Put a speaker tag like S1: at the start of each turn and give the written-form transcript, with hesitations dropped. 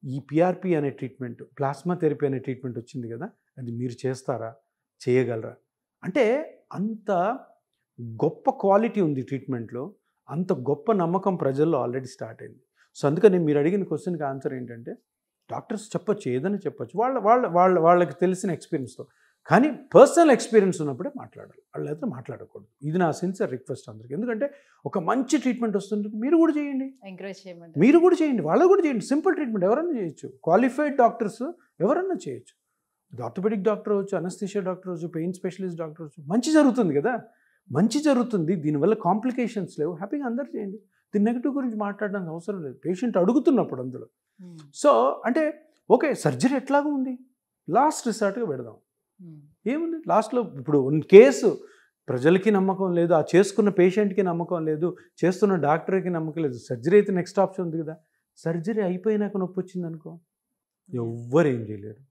S1: ఈ పిఆర్పి అనే treatment, plasma therapy అనే ట్రీట్మెంట్ వచ్చింది కదా, అది మీరు చేస్తారా, చేయగలరా? అంటే అంత గొప్ప క్వాలిటీ ఉంది ట్రీట్మెంట్‌లో. అంత గొప్ప నమ్మకం ప్రజల్లో ఆల్రెడీ స్టార్ట్ అయింది. సో, అందుకని మీరు అడిగిన క్వెషన్‌కి ఆన్సర్ ఏంటంటే, డాక్టర్స్ చెప్పొచ్చు, ఏదైనా చెప్పొచ్చు. వాళ్ళకి తెలిసిన ఎక్స్‌పీరియన్స్‌తో. కానీ పర్సనల్ ఎక్స్‌పీరియన్స్ ఉన్నప్పుడే మాట్లాడాలి. వాళ్ళైతే మాట్లాడకూడదు. ఇది నా సిన్సియర్ రిక్వెస్ట్ అందరికి. ఎందుకంటే ఒక మంచి ట్రీట్మెంట్ వస్తుంటే మీరు కూడా చేయండి.
S2: ఎంకరేజ్ చేయమంటారు.
S1: మీరు కూడా చేయండి, వాళ్ళు కూడా చేయండి. సింపుల్ ట్రీట్మెంట్ ఎవరైనా చేయొచ్చు. క్వాలిఫైడ్ డాక్టర్స్ ఎవరైనా చేయొచ్చు. ఆర్థోపెడిక్ డాక్టర్ అవ్వచ్చు, అనస్థీషియా డాక్టర్ అవ్వచ్చు, పెయిన్ స్పెషలిస్ట్ డాక్టర్ అవ్వచ్చు. మంచి జరుగుతుంది కదా, మంచి జరుగుతుంది. దీనివల్ల కాంప్లికేషన్స్ లేవు. హ్యాపీగా అందరు చేయండి. దీని నెగిటివ్ గురించి మాట్లాడడానికి అవసరం లేదు. పేషెంట్ అడుగుతున్నప్పుడు అందులో. సో అంటే ఓకే, సర్జరీ ఎట్లాగూ ఉంది, లాస్ట్ రిసార్ట్గా పెడదాం. ఏముంది లాస్ట్లో? ఇప్పుడు కేసు ప్రజలకి నమ్మకం లేదు, ఆ చేసుకున్న పేషెంట్కి నమ్మకం లేదు, చేస్తున్న డాక్టర్కి నమ్మకం లేదు. సర్జరీ అయితే నెక్స్ట్ ఆప్షన్ ఉంది కదా. సర్జరీ అయిపోయినాక నొప్పి వచ్చింది అనుకో, ఎవ్వరు ఏం చేయలేరు.